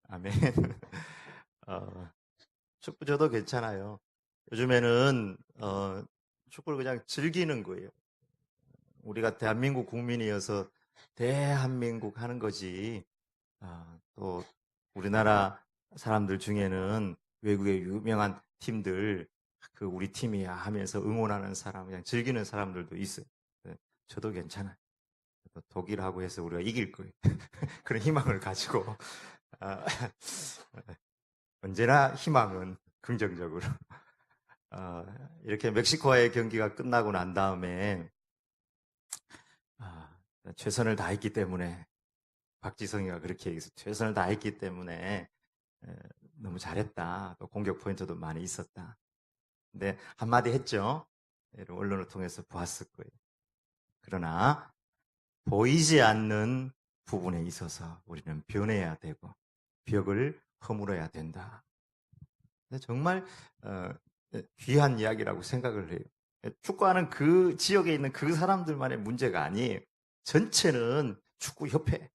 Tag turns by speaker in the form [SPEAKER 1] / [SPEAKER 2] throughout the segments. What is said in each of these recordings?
[SPEAKER 1] 아멘. 어, 축구 저도 괜찮아요. 요즘에는 축구를 그냥 즐기는 거예요. 우리가 대한민국 국민이어서 대한민국 하는 거지. 또 우리나라 사람들 중에는 외국의 유명한 팀들 그 우리 팀이야 하면서 응원하는 사람, 그냥 즐기는 사람들도 있어요. 네, 저도 괜찮아요. 독일하고 해서 우리가 이길 거예요. 그런 희망을 가지고 아, 언제나 희망은 긍정적으로. 어, 이렇게 멕시코와의 경기가 끝나고 난 다음에 아, 최선을 다했기 때문에 박지성이가 그렇게 얘기해서 최선을 다했기 때문에 에, 너무 잘했다. 또 공격 포인트도 많이 있었다. 근데 한마디 했죠. 언론을 통해서 보았을 거예요. 그러나 보이지 않는 부분에 있어서 우리는 변해야 되고 벽을 허물어야 된다. 정말 어, 귀한 이야기라고 생각을 해요. 축구하는 그 지역에 있는 그 사람들만의 문제가 아니에요. 전체는 축구협회,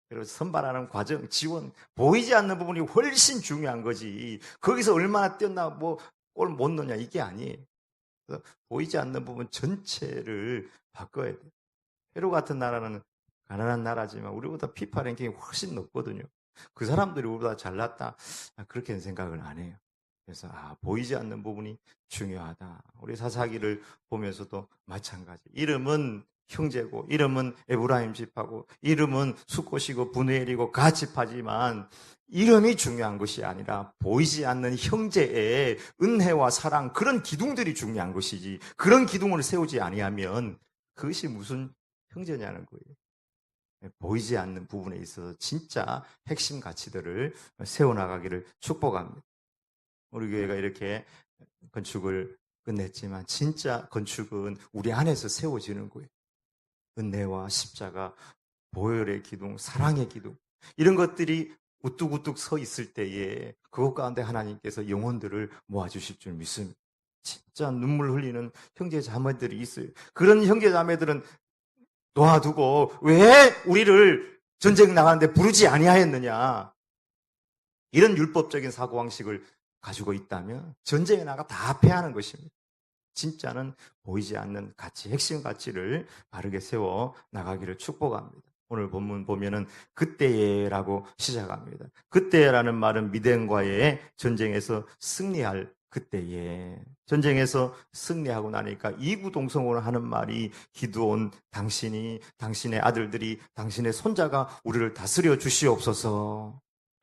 [SPEAKER 1] 그리고 선발하는 과정, 지원, 보이지 않는 부분이 훨씬 중요한 거지. 거기서 얼마나 뛰었나, 뭐, 골 못 넣냐, 이게 아니에요. 보이지 않는 부분 전체를 바꿔야 돼요. 페루 같은 나라는 가난한 나라지만 우리보다 피파 랭킹이 훨씬 높거든요. 그 사람들이 우리보다 잘났다. 그렇게는 생각을 안 해요. 그래서 보이지 않는 부분이 중요하다. 우리 사사기를 보면서도 마찬가지. 이름은 형제고 이름은 에브라임 집하고 이름은 수꽃이고 분우엘이고 가집하지만 이름이 중요한 것이 아니라 보이지 않는 형제의 은혜와 사랑, 그런 기둥들이 중요한 것이지, 그런 기둥을 세우지 아니하면 그것이 무슨 형제냐는 거예요. 보이지 않는 부분에 있어서 진짜 핵심 가치들을 세워나가기를 축복합니다. 우리 교회가 이렇게 건축을 끝냈지만 진짜 건축은 우리 안에서 세워지는 거예요. 은혜와 십자가, 보혈의 기둥, 사랑의 기둥, 이런 것들이 우뚝우뚝 서 있을 때에 그것 가운데 하나님께서 영혼들을 모아주실 줄 믿습니다. 진짜 눈물 흘리는 형제 자매들이 있어요. 그런 형제 자매들은 놓아두고 왜 우리를 전쟁 나가는데 부르지 아니하였느냐, 이런 율법적인 사고방식을 가지고 있다면 전쟁에 나가 다 패하는 것입니다. 진짜는 보이지 않는 가치, 핵심 가치를 바르게 세워 나가기를 축복합니다. 오늘 본문 보면은 그때에라고 시작합니다. 그때라는 말은 미디안과의 전쟁에서 승리할 그때에, 전쟁에서 승리하고 나니까 이구동성으로 하는 말이 기드온, 당신이, 당신의 아들들이, 당신의 손자가 우리를 다스려 주시옵소서.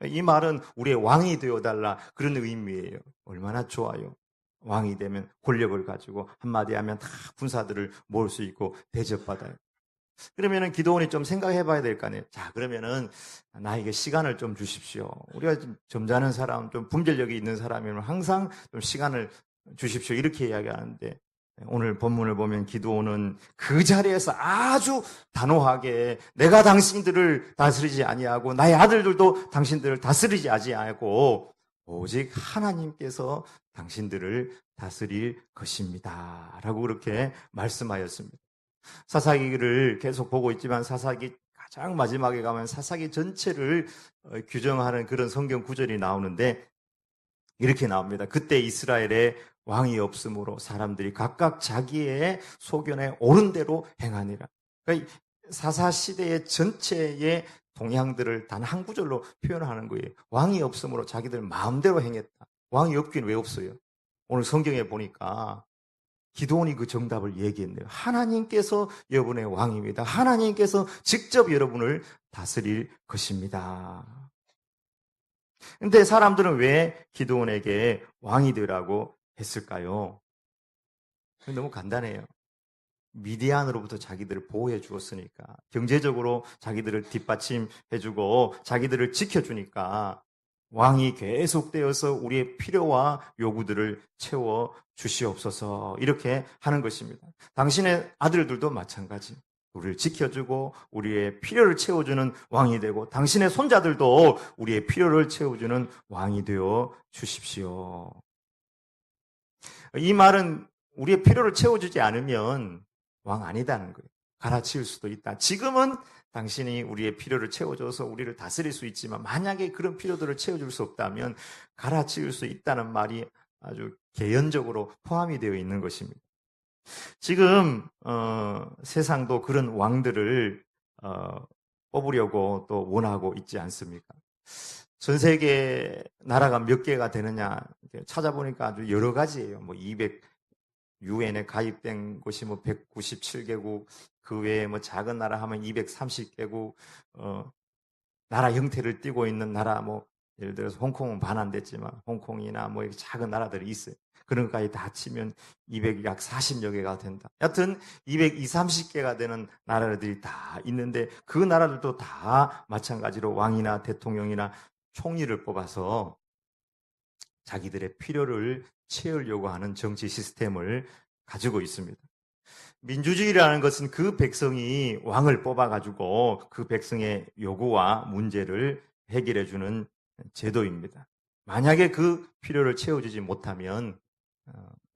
[SPEAKER 1] 이 말은 우리의 왕이 되어달라, 그런 의미예요. 얼마나 좋아요. 왕이 되면 권력을 가지고 한마디 하면 다 군사들을 모을 수 있고 대접받아요. 그러면은 기도원이 좀 생각해 봐야 될 거 아니에요. 자, 그러면은 나에게 시간을 좀 주십시오. 우리가 좀 점잖은 사람, 좀 분별력이 있는 사람이면 항상 좀 시간을 주십시오, 이렇게 이야기하는데, 오늘 본문을 보면 기도원은 그 자리에서 아주 단호하게 내가 당신들을 다스리지 아니하고 나의 아들들도 당신들을 다스리지 아니하고 오직 하나님께서 당신들을 다스릴 것입니다 라고 그렇게 말씀하였습니다. 사사기를 계속 보고 있지만 사사기 가장 마지막에 가면 사사기 전체를 규정하는 그런 성경 구절이 나오는데 이렇게 나옵니다. 그때 이스라엘에 왕이 없으므로 사람들이 각각 자기의 소견에 옳은 대로 행하니라. 그러니까 사사시대의 전체의 동향들을 단 한 구절로 표현하는 거예요. 왕이 없으므로 자기들 마음대로 행했다. 왕이 없긴 왜 없어요? 오늘 성경에 보니까 기도원이 그 정답을 얘기했네요. 하나님께서 여러분의 왕입니다. 하나님께서 직접 여러분을 다스릴 것입니다. 근데 사람들은 왜 기도원에게 왕이 되라고 했을까요? 너무 간단해요. 미디안으로부터 자기들을 보호해 주었으니까, 경제적으로 자기들을 뒷받침해 주고 자기들을 지켜주니까 왕이 계속되어서 우리의 필요와 요구들을 채워 주시옵소서, 이렇게 하는 것입니다. 당신의 아들들도 마찬가지. 우리를 지켜주고 우리의 필요를 채워주는 왕이 되고 당신의 손자들도 우리의 필요를 채워주는 왕이 되어 주십시오. 이 말은 우리의 필요를 채워주지 않으면 왕 아니다는 거예요. 갈아치울 수도 있다. 지금은 당신이 우리의 필요를 채워줘서 우리를 다스릴 수 있지만 만약에 그런 필요들을 채워줄 수 없다면 갈아치울 수 있다는 말이 아주 개연적으로 포함이 되어 있는 것입니다. 지금 세상도 그런 왕들을 뽑으려고 또 원하고 있지 않습니까? 전 세계 나라가 몇 개가 되느냐 찾아보니까 아주 여러 가지예요. 뭐 200, 유엔에 가입된 곳이 뭐 197개국, 그 외에 뭐 작은 나라 하면 230개국, 나라 형태를 띠고 있는 나라, 뭐 예를 들어서 홍콩은 반환됐지만 홍콩이나 뭐 작은 나라들이 있어요. 그런 것까지 다 치면 200약 40여 개가 된다. 여튼 220, 30개가 되는 나라들이 다 있는데 그 나라들도 다 마찬가지로 왕이나 대통령이나 총리를 뽑아서 자기들의 필요를 채우려고 하는 정치 시스템을 가지고 있습니다. 민주주의라는 것은 그 백성이 왕을 뽑아가지고 그 백성의 요구와 문제를 해결해주는 제도입니다. 만약에 그 필요를 채워주지 못하면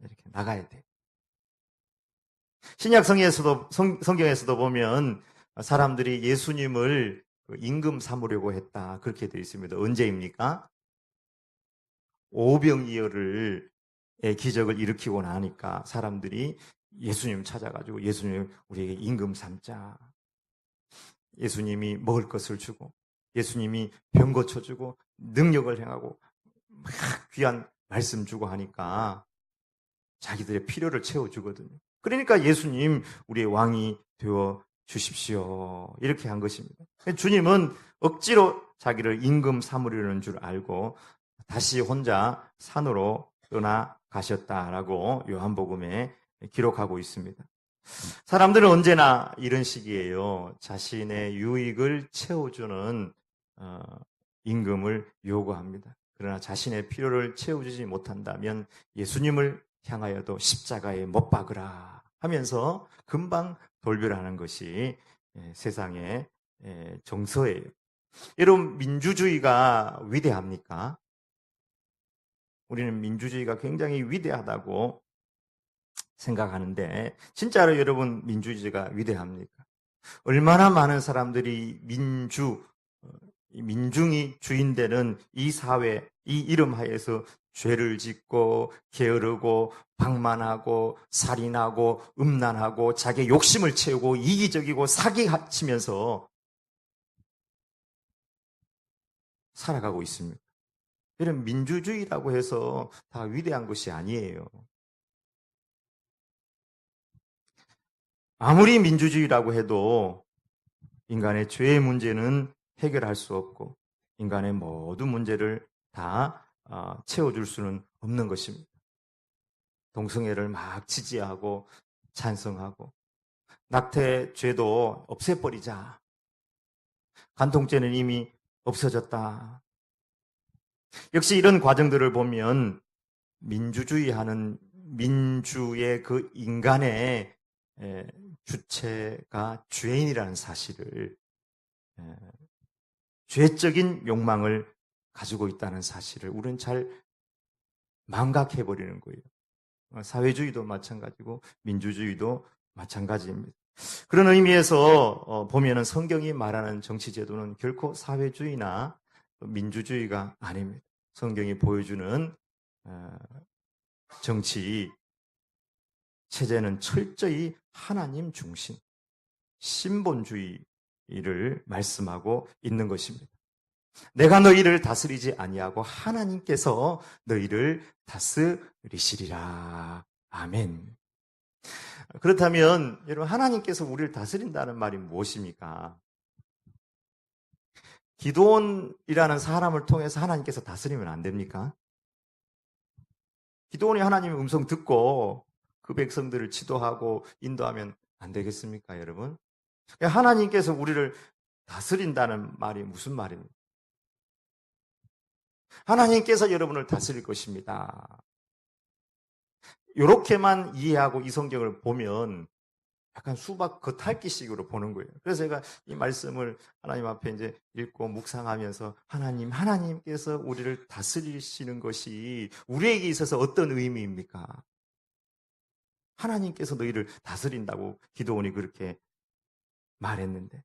[SPEAKER 1] 이렇게 나가야 돼요. 신약 성경에서도 보면 사람들이 예수님을 임금 삼으려고 했다. 그렇게 되어 있습니다. 언제입니까? 오병이어를 기적을 일으키고 나니까 사람들이 예수님 찾아가지고 예수님 우리에게 임금 삼자. 예수님이 먹을 것을 주고 예수님이 병 고쳐주고 능력을 행하고 막 귀한 말씀 주고 하니까 자기들의 필요를 채워주거든요. 그러니까 예수님 우리의 왕이 되어 주십시오. 이렇게 한 것입니다. 주님은 억지로 자기를 임금 삼으려는 줄 알고 다시 혼자 산으로 떠나가셨다라고 요한복음에 기록하고 있습니다. 사람들은 언제나 이런 식이에요. 자신의 유익을 채워주는 임금을 요구합니다. 그러나 자신의 필요를 채워주지 못한다면 예수님을 향하여도 십자가에 못 박으라 하면서 금방 돌변하는 것이 세상의 정서예요. 여러분, 민주주의가 위대합니까? 우리는 민주주의가 굉장히 위대하다고 생각하는데 진짜로 여러분 민주주의가 위대합니까? 얼마나 많은 사람들이 민중이 주인되는 이 사회, 이 이름 하에서 죄를 짓고 게으르고 방만하고 살인하고 음란하고 자기의 욕심을 채우고 이기적이고 사기치면서 살아가고 있습니다. 이런 민주주의라고 해서 다 위대한 것이 아니에요. 아무리 민주주의라고 해도 인간의 죄의 문제는 해결할 수 없고 인간의 모든 문제를 다 채워줄 수는 없는 것입니다. 동성애를 막 지지하고 찬성하고 낙태죄도 없애버리자. 간통죄는 이미 없어졌다. 역시 이런 과정들을 보면 민주의 그 인간의 주체가 죄인이라는 사실을, 죄적인 욕망을 가지고 있다는 사실을 우리는 잘 망각해버리는 거예요. 사회주의도 마찬가지고 민주주의도 마찬가지입니다. 그런 의미에서 보면은 성경이 말하는 정치제도는 결코 사회주의나 민주주의가 아닙니다. 성경이 보여주는 정치 체제는 철저히 하나님 중심, 신본주의를 말씀하고 있는 것입니다. 내가 너희를 다스리지 아니하고 하나님께서 너희를 다스리시리라. 아멘. 그렇다면 여러분 하나님께서 우리를 다스린다는 말이 무엇입니까? 기드온이라는 사람을 통해서 하나님께서 다스리면 안 됩니까? 기드온이 하나님의 음성 듣고 그 백성들을 지도하고 인도하면 안 되겠습니까, 여러분? 하나님께서 우리를 다스린다는 말이 무슨 말입니까? 하나님께서 여러분을 다스릴 것입니다. 이렇게만 이해하고 이 성경을 보면 약간 수박 겉핥기식으로 보는 거예요. 그래서 제가 이 말씀을 하나님 앞에 이제 읽고 묵상하면서 하나님께서 우리를 다스리시는 것이 우리에게 있어서 어떤 의미입니까? 하나님께서 너희를 다스린다고 기도원이 그렇게 말했는데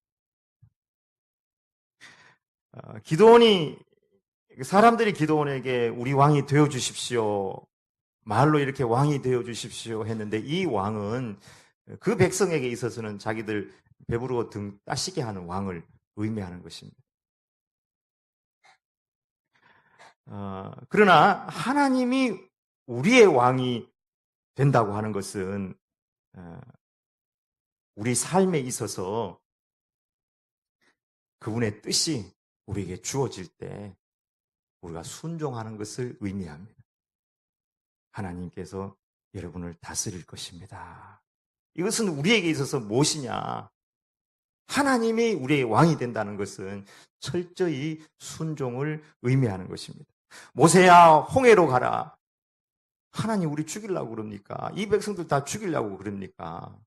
[SPEAKER 1] 사람들이 기드온에게 우리 왕이 되어 주십시오. 말로 이렇게 왕이 되어 주십시오 했는데 이 왕은 그 백성에게 있어서는 자기들 배부르고 등 따시게 하는 왕을 의미하는 것입니다. 그러나 하나님이 우리의 왕이 된다고 하는 것은 우리 삶에 있어서 그분의 뜻이 우리에게 주어질 때 우리가 순종하는 것을 의미합니다. 하나님께서 여러분을 다스릴 것입니다. 이것은 우리에게 있어서 무엇이냐? 하나님이 우리의 왕이 된다는 것은 철저히 순종을 의미하는 것입니다. 모세야 홍해로 가라. 하나님 우리 죽이려고 그럽니까? 이 백성들 다 죽이려고 그럽니까?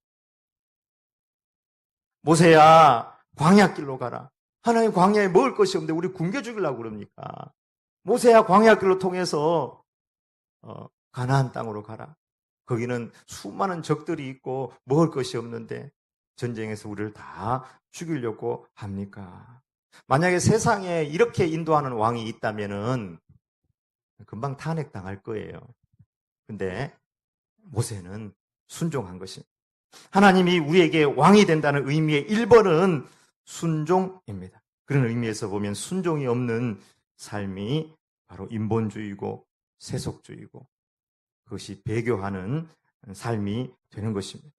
[SPEAKER 1] 모세야 광야길로 가라. 하나님 광야에 먹을 것이 없는데 우리 굶겨 죽이려고 그럽니까? 모세야 광야길로 통해서 가나안 땅으로 가라. 거기는 수많은 적들이 있고 먹을 것이 없는데 전쟁에서 우리를 다 죽이려고 합니까? 만약에 세상에 이렇게 인도하는 왕이 있다면은 금방 탄핵당할 거예요. 근데 모세는 순종한 것입니다. 하나님이 우리에게 왕이 된다는 의미의 1번은 순종입니다. 그런 의미에서 보면 순종이 없는 삶이 바로 인본주의고 세속주의고 그것이 배교하는 삶이 되는 것입니다.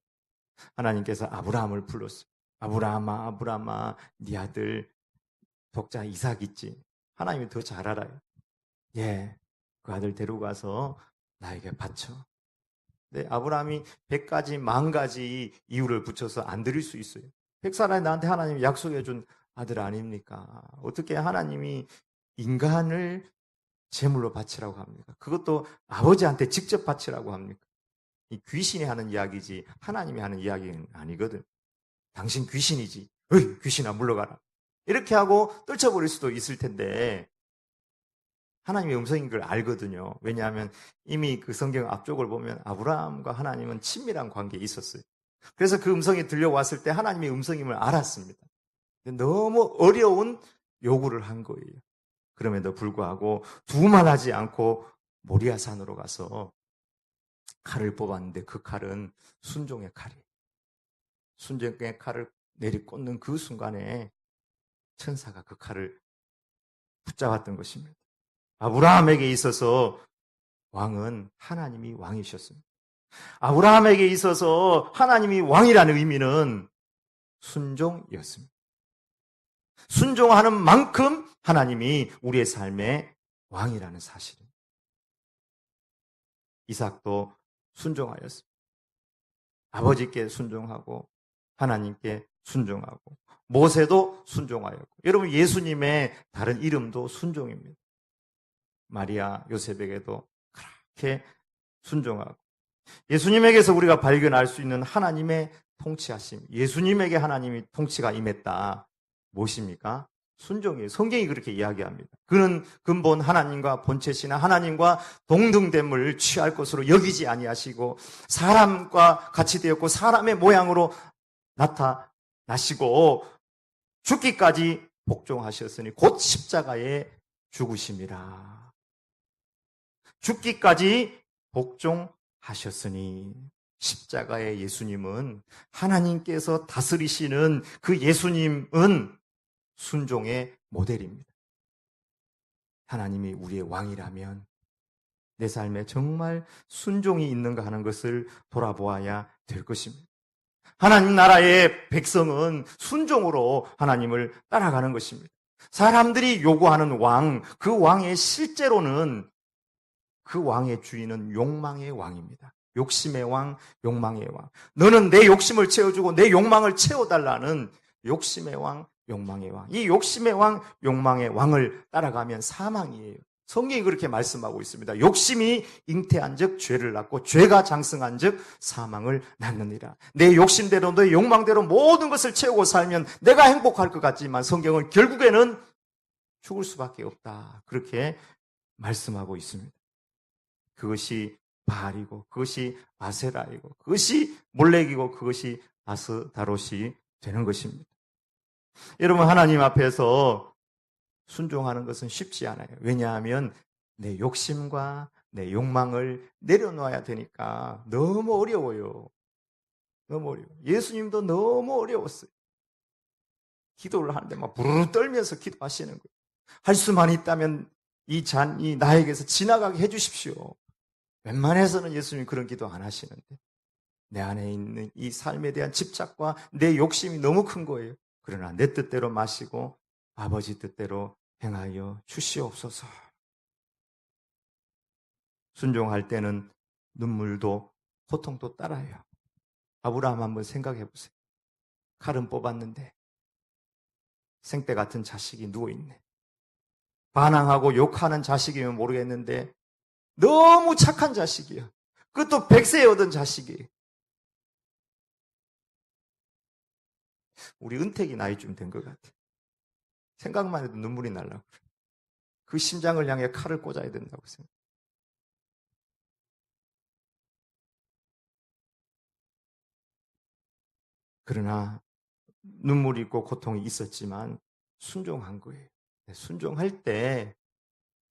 [SPEAKER 1] 하나님께서 아브라함을 불렀어요. 아브라함아, 아브라함아, 네 아들 독자 이삭 있지? 하나님이 더 잘 알아요. 예, 그 아들 데려가서 나에게 바쳐. 네, 아브라함이 100가지, 10,000가지 이유를 붙여서 안 드릴 수 있어요. 100살에 나한테 하나님이 약속해 준 아들 아닙니까? 어떻게 하나님이 인간을 제물로 바치라고 합니까? 그것도 아버지한테 직접 바치라고 합니까? 이 귀신이 하는 이야기지 하나님이 하는 이야기는 아니거든. 당신 귀신이지. 어이, 귀신아 물러가라. 이렇게 하고 떨쳐버릴 수도 있을 텐데 하나님의 음성인 걸 알거든요. 왜냐하면 이미 그 성경 앞쪽을 보면 아브라함과 하나님은 친밀한 관계에 있었어요. 그래서 그 음성이 들려왔을 때 하나님의 음성임을 알았습니다. 너무 어려운 요구를 한 거예요. 그럼에도 불구하고 두말하지 않고 모리아산으로 가서 칼을 뽑았는데 그 칼은 순종의 칼이에요. 순종의 칼을 내리꽂는 그 순간에 천사가 그 칼을 붙잡았던 것입니다. 아브라함에게 있어서 왕은 하나님이 왕이셨습니다. 아브라함에게 있어서 하나님이 왕이라는 의미는 순종이었습니다. 순종하는 만큼 하나님이 우리의 삶의 왕이라는 사실입니다. 이삭도 순종하였습니다. 아버지께 순종하고 하나님께 순종하고 모세도 순종하였고 여러분 예수님의 다른 이름도 순종입니다. 마리아 요셉에게도 그렇게 순종하고 예수님에게서 우리가 발견할 수 있는 하나님의 통치하심, 예수님에게 하나님이 통치가 임했다. 무엇입니까? 순종이에요. 성경이 그렇게 이야기합니다. 그는 근본 하나님과 본체시나 하나님과 동등됨을 취할 것으로 여기지 아니하시고 사람과 같이 되었고 사람의 모양으로 나타나시고 죽기까지 복종하셨으니 곧 십자가에 죽으심이라. 죽기까지 복종하셨으니 십자가의 예수님은 하나님께서 다스리시는 그 예수님은 순종의 모델입니다. 하나님이 우리의 왕이라면 내 삶에 정말 순종이 있는가 하는 것을 돌아보아야 될 것입니다. 하나님 나라의 백성은 순종으로 하나님을 따라가는 것입니다. 사람들이 요구하는 왕, 그 왕의 실제로는 그 왕의 주인은 욕망의 왕입니다. 욕심의 왕, 욕망의 왕. 너는 내 욕심을 채워주고 내 욕망을 채워달라는 욕심의 왕, 욕망의 왕. 이 욕심의 왕, 욕망의 왕을 따라가면 사망이에요. 성경이 그렇게 말씀하고 있습니다. 욕심이 잉태한 즉 죄를 낳고 죄가 장성한 즉 사망을 낳느니라. 내 욕심대로 내 욕망대로 모든 것을 채우고 살면 내가 행복할 것 같지만 성경은 결국에는 죽을 수밖에 없다. 그렇게 말씀하고 있습니다. 그것이 바알이고 그것이 아세라이고 그것이 몰렉이고 그것이 아스다롯이 되는 것입니다. 여러분 하나님 앞에서 순종하는 것은 쉽지 않아요. 왜냐하면 내 욕심과 내 욕망을 내려놓아야 되니까 너무 어려워요. 너무 어려워요. 예수님도 너무 어려웠어요. 기도를 하는데 막 부르르 떨면서 기도하시는 거예요. 할 수만 있다면 이 잔이 나에게서 지나가게 해주십시오. 웬만해서는 예수님이 그런 기도 안 하시는데 내 안에 있는 이 삶에 대한 집착과 내 욕심이 너무 큰 거예요. 그러나 내 뜻대로 마시고 아버지 뜻대로 행하여 주시옵소서. 순종할 때는 눈물도 고통도 따라요. 아브라함 한번 생각해 보세요. 칼은 뽑았는데 생떼 같은 자식이 누워있네. 반항하고 욕하는 자식이면 모르겠는데 너무 착한 자식이야. 그것도 100세에 얻은 자식이에요. 우리 은택이 나이쯤 된 것 같아. 생각만 해도 눈물이 날라고 그래. 그 심장을 향해 칼을 꽂아야 된다고 생각해. 그러나 눈물이 있고 고통이 있었지만 순종한 거예요. 순종할 때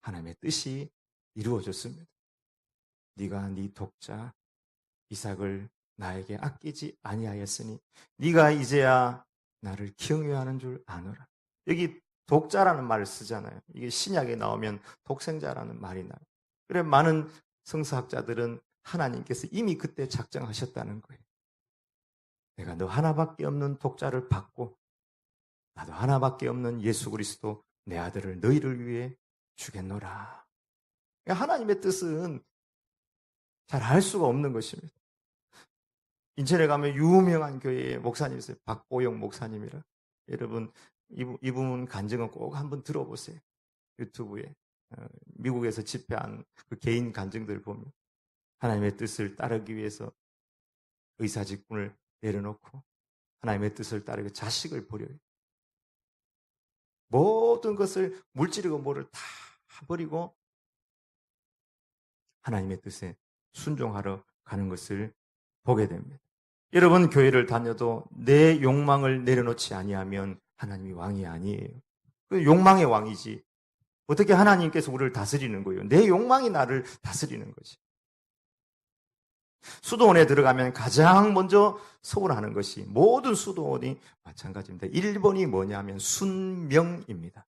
[SPEAKER 1] 하나님의 뜻이 이루어졌습니다. 네가 네 독자 이삭을 나에게 아끼지 아니하였으니 네가 이제야 나를 경외하는 줄 아노라. 여기 독자라는 말을 쓰잖아요. 이게 신약에 나오면 독생자라는 말이 나요. 그래 많은 성서학자들은 하나님께서 이미 그때 작정하셨다는 거예요. 내가 너 하나밖에 없는 독자를 받고 나도 하나밖에 없는 예수 그리스도 내 아들을 너희를 위해 주겠노라. 하나님의 뜻은 잘 알 수가 없는 것입니다. 인천에 가면 유명한 교회의 목사님 있어요. 박보영 목사님이라. 여러분 이분 간증은 꼭 한번 들어보세요. 유튜브에. 미국에서 집회한 그 개인 간증들 보면 하나님의 뜻을 따르기 위해서 의사직분을 내려놓고 하나님의 뜻을 따르기 위해 자식을 버려요. 모든 것을 물질이고 뭐를 다 버리고 하나님의 뜻에 순종하러 가는 것을 보게 됩니다. 여러분 교회를 다녀도 내 욕망을 내려놓지 아니하면 하나님이 왕이 아니에요. 그 욕망의 왕이지. 어떻게 하나님께서 우리를 다스리는 거예요? 내 욕망이 나를 다스리는 거지. 수도원에 들어가면 가장 먼저 서울하는 것이 모든 수도원이 마찬가지입니다. 1번이 뭐냐면 순명입니다.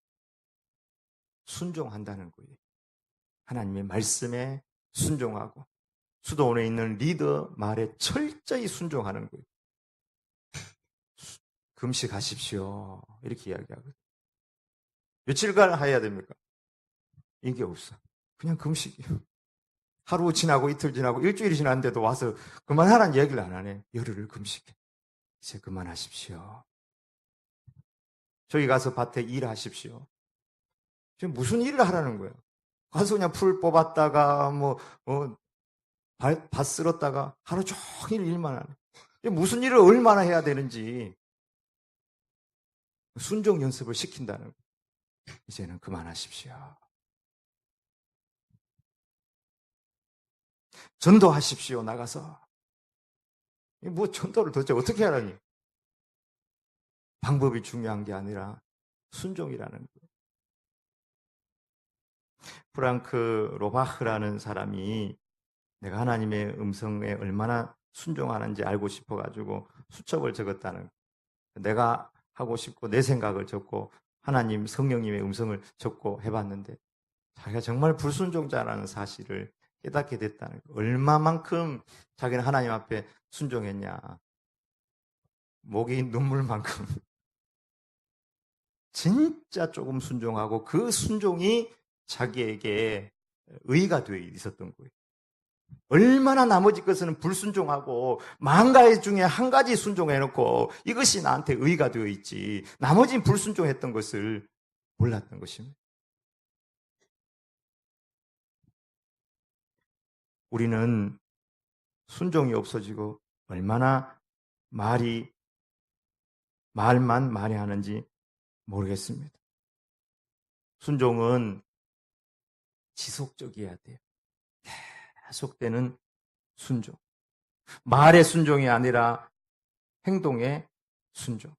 [SPEAKER 1] 순종한다는 거예요. 하나님의 말씀에 순종하고 수도원에 있는 리더 말에 철저히 순종하는 거예요. 금식하십시오. 이렇게 이야기하거든요. 며칠간 해야 됩니까? 이게 없어. 그냥 금식이요. 하루 지나고 이틀 지나고 일주일이 지났는데도 와서 그만하라는 얘기를 안 하네. 열흘을 금식해. 이제 그만하십시오. 저기 가서 밭에 일하십시오. 지금 무슨 일을 하라는 거예요? 가서 그냥 풀 뽑았다가 밭 쓸었다가 하루 종일 일만 하네. 무슨 일을 얼마나 해야 되는지 순종 연습을 시킨다는 거예요. 이제는 그만하십시오. 전도하십시오. 나가서. 뭐 전도를 도대체 어떻게 하라니? 방법이 중요한 게 아니라 순종이라는 거예요. 프랑크 로바흐라는 사람이 내가 하나님의 음성에 얼마나 순종하는지 알고 싶어가지고 수첩을 적었다는 거예요. 내가 하고 싶고 내 생각을 적고 하나님 성령님의 음성을 적고 해봤는데 자기가 정말 불순종자라는 사실을 깨닫게 됐다는 거예요. 얼마만큼 자기는 하나님 앞에 순종했냐. 목이 눈물만큼 진짜 조금 순종하고 그 순종이 자기에게 의가 되어 있었던 거예요. 얼마나 나머지 것은 불순종하고 10,000가지 중에 한 가지 순종해놓고 이것이 나한테 의가 되어 있지 나머지는 불순종했던 것을 몰랐던 것입니다. 우리는 순종이 없어지고 얼마나 말만 많이 하는지 모르겠습니다. 순종은 지속적이어야 돼요. 계속되는 순종. 말의 순종이 아니라 행동의 순종.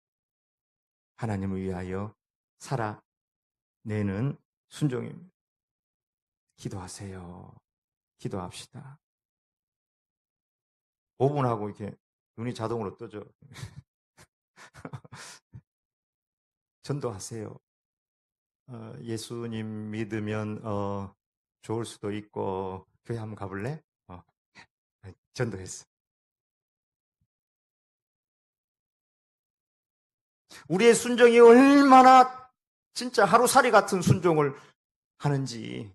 [SPEAKER 1] 하나님을 위하여 살아 내는 순종입니다. 기도하세요. 기도합시다. 5분 하고 이렇게 눈이 자동으로 떠져. 전도하세요. 예수님 믿으면 좋을 수도 있고 교회 한번 가볼래? 전도했어. 우리의 순종이 얼마나 진짜 하루살이 같은 순종을 하는지,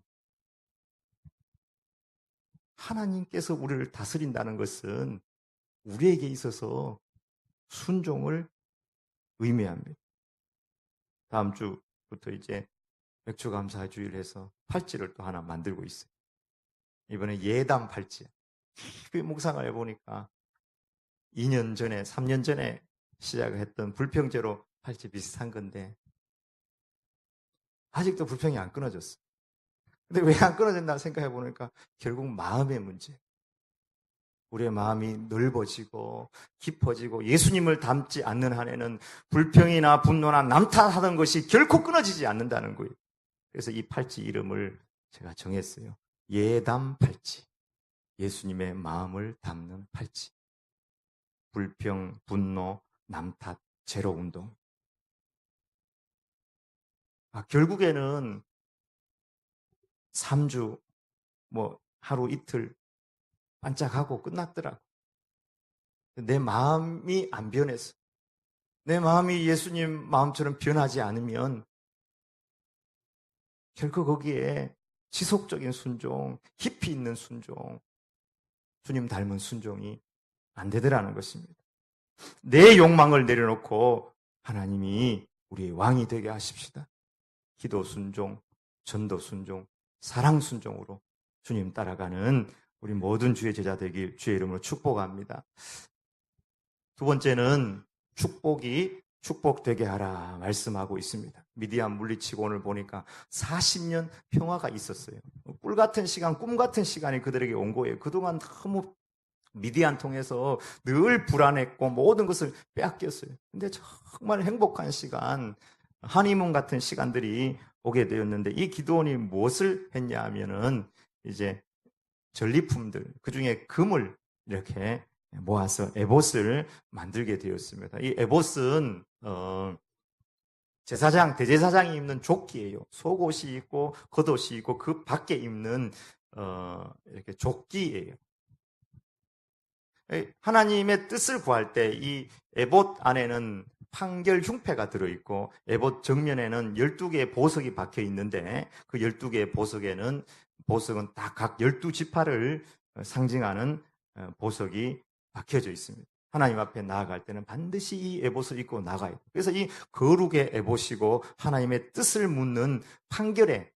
[SPEAKER 1] 하나님께서 우리를 다스린다는 것은 우리에게 있어서 순종을 의미합니다. 다음 주부터 이제 맥주감사 주일 해서 팔찌를 또 하나 만들고 있어요. 이번에 예담 팔찌. 그 묵상을 해보니까 2년 전에, 3년 전에 시작을 했던 불평제로 팔찌 비슷한 건데 아직도 불평이 안 끊어졌어. 근데 왜 안 끊어졌나 생각해 보니까 결국 마음의 문제. 우리의 마음이 넓어지고 깊어지고 예수님을 닮지 않는 한에는 불평이나 분노나 남탓하던 것이 결코 끊어지지 않는다는 거예요. 그래서 이 팔찌 이름을 제가 정했어요. 예담 팔찌. 예수님의 마음을 담는 팔찌. 불평, 분노, 남탓, 제로 운동. 결국에는 3주, 하루 이틀 반짝하고 끝났더라고. 내 마음이 안 변했어. 내 마음이 예수님 마음처럼 변하지 않으면 결코 거기에 지속적인 순종, 깊이 있는 순종, 주님 닮은 순종이 안 되더라는 것입니다. 내 욕망을 내려놓고 하나님이 우리의 왕이 되게 하십시다. 기도 순종, 전도 순종, 사랑 순종으로 주님 따라가는 우리 모든 주의 제자 되길 주의 이름으로 축복합니다. 두 번째는 축복이 축복되게 하라 말씀하고 있습니다. 미디안 물리치고 오늘 보니까 40년 평화가 있었어요. 꿀 같은 시간, 꿈 같은 시간이 그들에게 온 거예요. 그동안 너무 미디안 통해서 늘 불안했고 모든 것을 빼앗겼어요. 근데 정말 행복한 시간, 하니문 같은 시간들이 오게 되었는데 이 기드온이 무엇을 했냐 하면은 이제 전리품들, 그 중에 금을 이렇게 모아서 에봇을 만들게 되었습니다. 이 에봇은 제사장, 대제사장이 입는 조끼예요. 속옷이 있고 겉옷이 있고 그 밖에 입는 이렇게 조끼예요. 하나님의 뜻을 구할 때 이 에봇 안에는 판결 흉패가 들어있고 에봇 정면에는 12개의 보석이 박혀 있는데 그 12개의 보석은 다 각 12지파를 상징하는 보석이 박혀져 있습니다. 하나님 앞에 나아갈 때는 반드시 이 에봇을 입고 나가야 돼요. 그래서 이 거룩의 에봇이고 하나님의 뜻을 묻는 판결의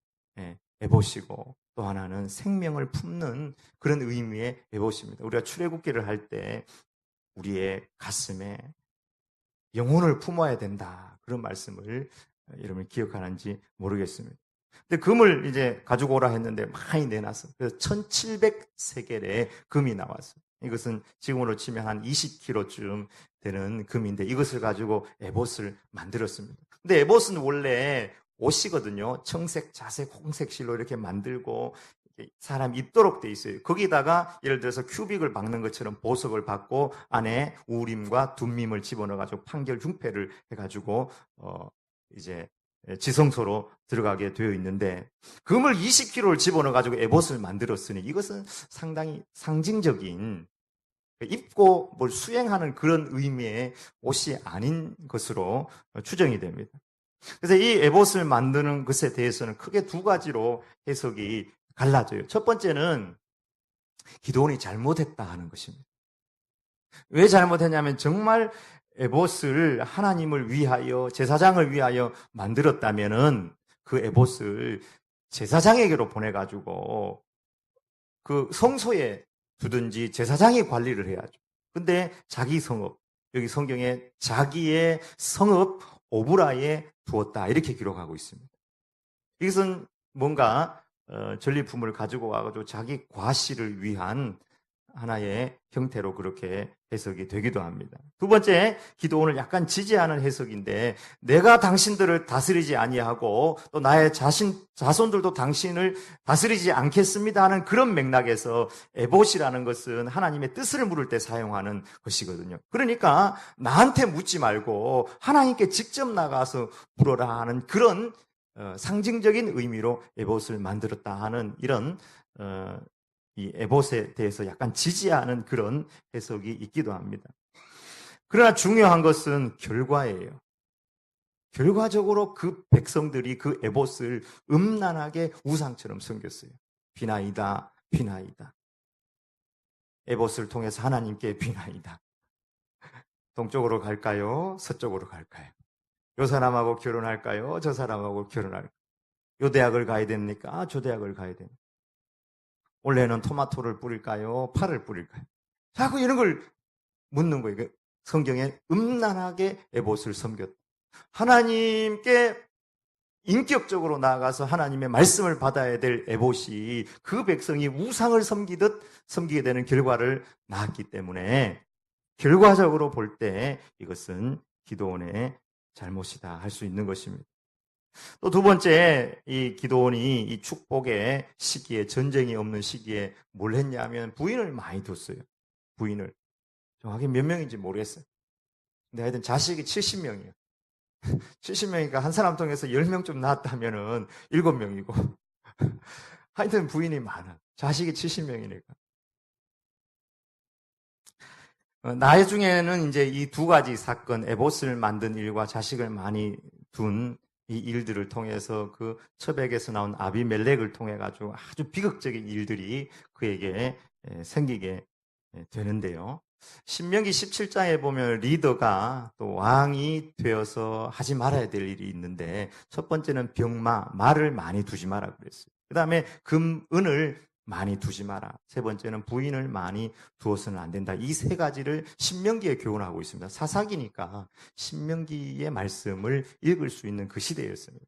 [SPEAKER 1] 에봇이고 또 하나는 생명을 품는 그런 의미의 에봇입니다. 우리가 출애굽기를 할 때 우리의 가슴에 영혼을 품어야 된다. 그런 말씀을 여러분이 기억하는지 모르겠습니다. 근데 금을 이제 가지고 오라 했는데 많이 내놨어. 그래서 1700세겔의 금이 나왔어요. 이것은 지금으로 치면 한 20kg쯤 되는 금인데 이것을 가지고 에봇을 만들었습니다. 근데 에봇은 원래 옷이거든요. 청색, 자색, 홍색 실로 이렇게 만들고 사람 입도록 돼 있어요. 거기다가 예를 들어서 큐빅을 박는 것처럼 보석을 박고 안에 우림과 둠밈을 집어넣어가지고 판결 흉패를 해가지고 이제 지성소로 들어가게 되어 있는데 금을 20kg를 집어넣어가지고 에봇을 만들었으니 이것은 상당히 상징적인 입고 뭘 수행하는 그런 의미의 옷이 아닌 것으로 추정이 됩니다. 그래서 이 에봇을 만드는 것에 대해서는 크게 두 가지로 해석이 갈라져요. 첫 번째는 기드온이 잘못했다 하는 것입니다. 왜 잘못했냐면 정말 에봇을 하나님을 위하여 제사장을 위하여 만들었다면은 그 에봇을 제사장에게로 보내가지고 그 성소에 두든지 제사장이 관리를 해야죠. 근데 자기 성읍, 여기 성경에 자기의 성읍 오브라에 두었다 이렇게 기록하고 있습니다. 이것은 뭔가 전리품을 가지고 와가지고 자기 과시를 위한 하나의 형태로 그렇게 해석이 되기도 합니다. 두 번째, 기도원을 약간 지지하는 해석인데, 내가 당신들을 다스리지 아니하고 또 나의 자손들도 당신을 다스리지 않겠습니다 하는 그런 맥락에서 에봇이라는 것은 하나님의 뜻을 물을 때 사용하는 것이거든요. 그러니까 나한테 묻지 말고 하나님께 직접 나가서 물어라 하는 그런 상징적인 의미로 에봇을 만들었다 하는 이런 이 에봇에 대해서 약간 지지하는 그런 해석이 있기도 합니다. 그러나 중요한 것은 결과예요. 결과적으로 그 백성들이 그 에봇을 음란하게 우상처럼 섬겼어요. 비나이다, 비나이다. 에봇을 통해서 하나님께 비나이다. 동쪽으로 갈까요? 서쪽으로 갈까요? 요 사람하고 결혼할까요? 저 사람하고 결혼할까요? 요 대학을 가야 됩니까? 저 대학을 가야 됩니까? 올해는 토마토를 뿌릴까요? 파를 뿌릴까요? 자꾸 이런 걸 묻는 거예요. 성경에 음란하게 에봇을 섬겼다. 하나님께 인격적으로 나아가서 하나님의 말씀을 받아야 될 에봇이 그 백성이 우상을 섬기게 되는 결과를 낳았기 때문에 결과적으로 볼 때 이것은 기도원의 잘못이다 할 수 있는 것입니다. 또 두 번째, 이 기도원이 이 축복의 시기에, 전쟁이 없는 시기에 뭘 했냐면 부인을 많이 뒀어요. 부인을. 정확히 몇 명인지 모르겠어요. 근데 하여튼 자식이 70명이에요. 70명이니까 한 사람 통해서 10명 좀 낳았다면은 7명이고. 하여튼 부인이 많아. 자식이 70명이니까. 나중에는 이제 이 두 가지 사건, 에봇을 만든 일과 자식을 많이 둔 이 일들을 통해서 그 처백에서 나온 아비멜렉을 통해 가지고 아주 비극적인 일들이 그에게 생기게 되는데요. 신명기 17장에 보면 리더가 또 왕이 되어서 하지 말아야 될 일이 있는데 첫 번째는 말을 많이 두지 마라 그랬어요. 그 다음에 은을 많이 두지 마라. 세 번째는 부인을 많이 두어서는 안 된다. 이 세 가지를 신명기에 교훈하고 있습니다. 사사기니까 신명기의 말씀을 읽을 수 있는 그 시대였습니다.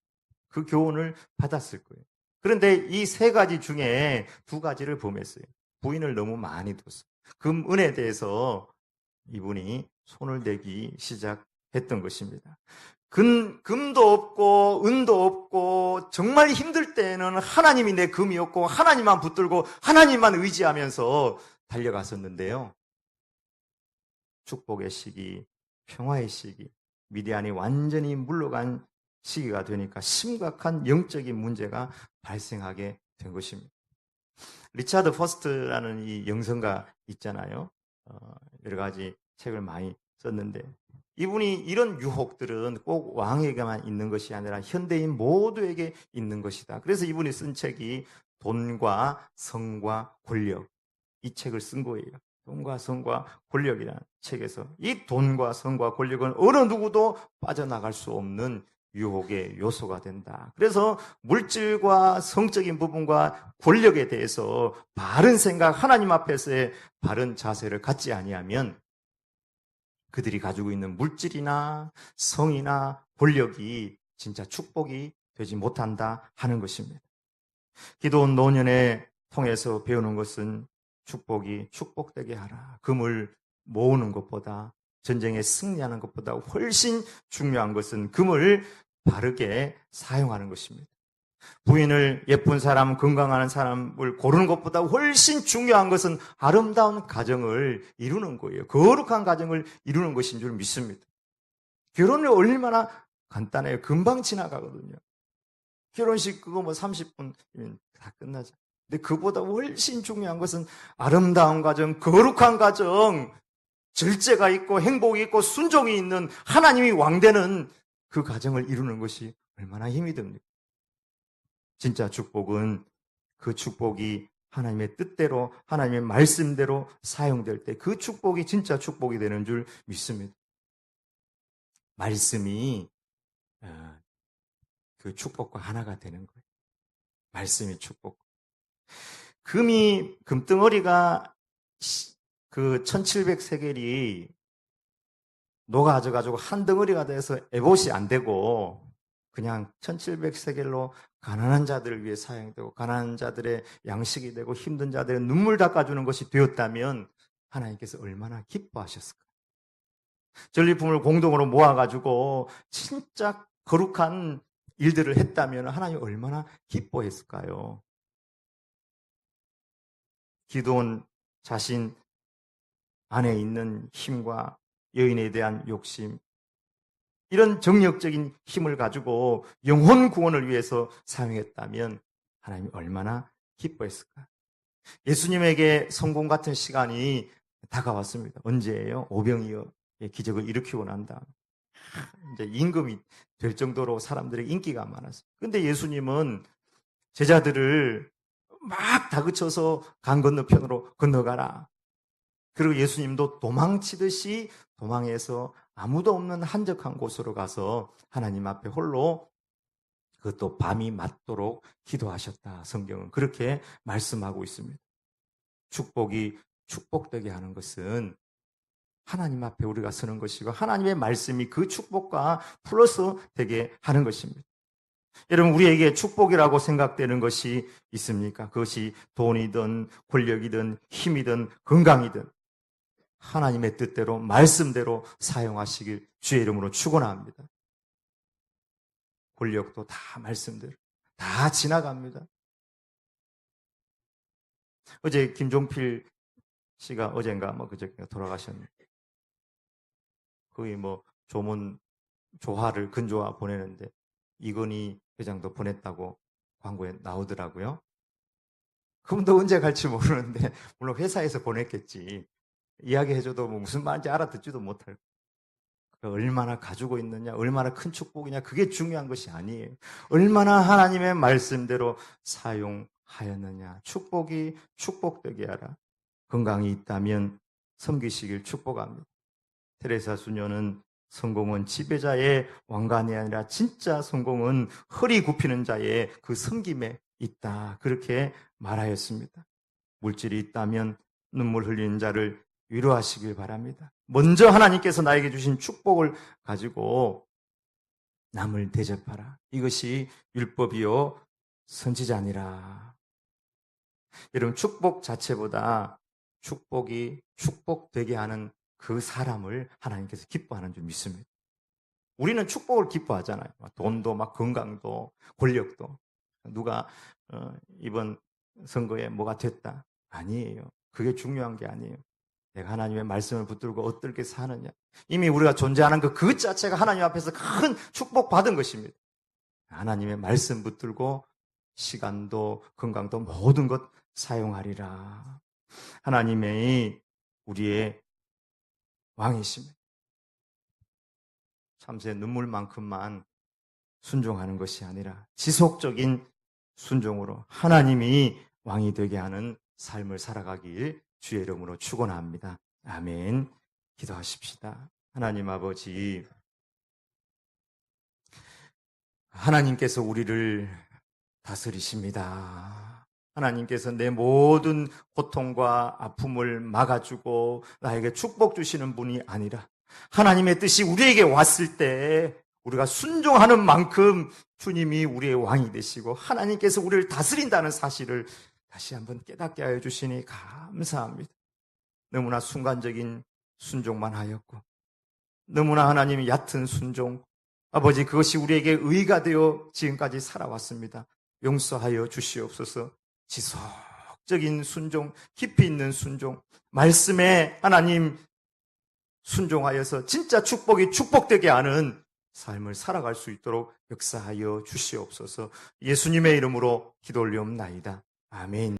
[SPEAKER 1] 그 교훈을 받았을 거예요. 그런데 이 세 가지 중에 두 가지를 범했어요. 부인을 너무 많이 뒀어요. 은에 대해서 이분이 손을 대기 시작했던 것입니다. 금도 없고 은도 없고 정말 힘들 때는 하나님이 내 금이었고 하나님만 붙들고 하나님만 의지하면서 달려갔었는데요. 축복의 시기, 평화의 시기, 미디안이 완전히 물러간 시기가 되니까 심각한 영적인 문제가 발생하게 된 것입니다. 리차드 퍼스트라는 이 영성가 있잖아요. 여러 가지 책을 많이 썼는데 이분이 이런 유혹들은 꼭 왕에게만 있는 것이 아니라 현대인 모두에게 있는 것이다. 그래서 이분이 쓴 책이 돈과 성과 권력, 이 책을 쓴 거예요. 돈과 성과 권력이라는 책에서 이 돈과 성과 권력은 어느 누구도 빠져나갈 수 없는 유혹의 요소가 된다. 그래서 물질과 성적인 부분과 권력에 대해서 바른 생각, 하나님 앞에서의 바른 자세를 갖지 아니하면 그들이 가지고 있는 물질이나 성이나 권력이 진짜 축복이 되지 못한다 하는 것입니다. 기도원 노년에 통해서 배우는 것은 축복이 축복되게 하라. 금을 모으는 것보다 전쟁에 승리하는 것보다 훨씬 중요한 것은 금을 바르게 사용하는 것입니다. 부인을 예쁜 사람, 건강한 사람을 고르는 것보다 훨씬 중요한 것은 아름다운 가정을 이루는 거예요. 거룩한 가정을 이루는 것인 줄 믿습니다. 결혼이 얼마나 간단해요. 금방 지나가거든요. 결혼식 그거 뭐 30분이면 다 끝나죠. 근데 그보다 훨씬 중요한 것은 아름다운 가정, 거룩한 가정, 절제가 있고 행복이 있고 순종이 있는 하나님이 왕되는 그 가정을 이루는 것이 얼마나 힘이 듭니까? 진짜 축복은 그 축복이 하나님의 뜻대로 하나님의 말씀대로 사용될 때 그 축복이 진짜 축복이 되는 줄 믿습니다. 말씀이 그 축복과 하나가 되는 거예요. 말씀이 축복. 금덩어리가 그 1700세겔이 녹아져가지고 한 덩어리가 돼서 에봇이 안 되고 그냥 1700세겔로 가난한 자들을 위해 사용되고 가난한 자들의 양식이 되고 힘든 자들의 눈물 닦아주는 것이 되었다면 하나님께서 얼마나 기뻐하셨을까? 전리품을 공동으로 모아가지고 진짜 거룩한 일들을 했다면 하나님 얼마나 기뻐했을까요? 기도원 자신 안에 있는 힘과 여인에 대한 욕심, 이런 정력적인 힘을 가지고 영혼 구원을 위해서 사용했다면 하나님이 얼마나 기뻐했을까? 예수님에게 성공 같은 시간이 다가왔습니다. 언제예요? 오병이어 기적을 일으키고 난 다음 이제 임금이 될 정도로 사람들의 인기가 많았어요. 근데 예수님은 제자들을 막 다그쳐서 강 건너편으로 건너가라. 그리고 예수님도 도망치듯이 도망해서 아무도 없는 한적한 곳으로 가서 하나님 앞에 홀로 그것도 밤이 맞도록 기도하셨다. 성경은 그렇게 말씀하고 있습니다. 축복이 축복되게 하는 것은 하나님 앞에 우리가 서는 것이고 하나님의 말씀이 그 축복과 플러스 되게 하는 것입니다. 여러분, 우리에게 축복이라고 생각되는 것이 있습니까? 그것이 돈이든 권력이든 힘이든 건강이든 하나님의 뜻대로 말씀대로 사용하시길 주의 이름으로 축원합니다. 권력도 다 말씀대로 다 지나갑니다. 어제 김종필 씨가 어젠가 그저께 돌아가셨는데 거의 조문 조화를 근조화 보내는데 이건희 회장도 보냈다고 광고에 나오더라고요. 그분도 언제 갈지 모르는데 물론 회사에서 보냈겠지. 이야기해줘도 무슨 말인지 알아듣지도 못할 거예요. 얼마나 가지고 있느냐, 얼마나 큰 축복이냐, 그게 중요한 것이 아니에요. 얼마나 하나님의 말씀대로 사용하였느냐. 축복이 축복되게 하라. 건강이 있다면 섬기시길 축복합니다. 테레사 수녀는 성공은 지배자의 왕관이 아니라 진짜 성공은 허리 굽히는 자의 그 섬김에 있다. 그렇게 말하였습니다. 물질이 있다면 눈물 흘리는 자를 위로하시길 바랍니다. 먼저 하나님께서 나에게 주신 축복을 가지고 남을 대접하라. 이것이 율법이요 선지자니라. 여러분, 축복 자체보다 축복이 축복되게 하는 그 사람을 하나님께서 기뻐하는 줄 믿습니다. 우리는 축복을 기뻐하잖아요. 돈도 건강도 권력도. 누가 이번 선거에 뭐가 됐다. 아니에요. 그게 중요한 게 아니에요. 내가 하나님의 말씀을 붙들고 어떻게 사느냐. 이미 우리가 존재하는 그 자체가 하나님 앞에서 큰 축복받은 것입니다. 하나님의 말씀 붙들고 시간도 건강도 모든 것 사용하리라. 하나님의 우리의 왕이십니다. 참새 눈물만큼만 순종하는 것이 아니라 지속적인 순종으로 하나님이 왕이 되게 하는 삶을 살아가길 주의 이름으로 축원합니다. 아멘. 기도하십시다. 하나님 아버지, 하나님께서 우리를 다스리십니다. 하나님께서 내 모든 고통과 아픔을 막아주고 나에게 축복 주시는 분이 아니라 하나님의 뜻이 우리에게 왔을 때 우리가 순종하는 만큼 주님이 우리의 왕이 되시고 하나님께서 우리를 다스린다는 사실을 다시 한번 깨닫게 하여 주시니 감사합니다. 너무나 순간적인 순종만 하였고 너무나 하나님이 얕은 순종, 아버지, 그것이 우리에게 의가 되어 지금까지 살아왔습니다. 용서하여 주시옵소서. 지속적인 순종, 깊이 있는 순종, 말씀에 하나님 순종하여서 진짜 축복이 축복되게 하는 삶을 살아갈 수 있도록 역사하여 주시옵소서. 예수님의 이름으로 기도 올리옵나이다. 아멘.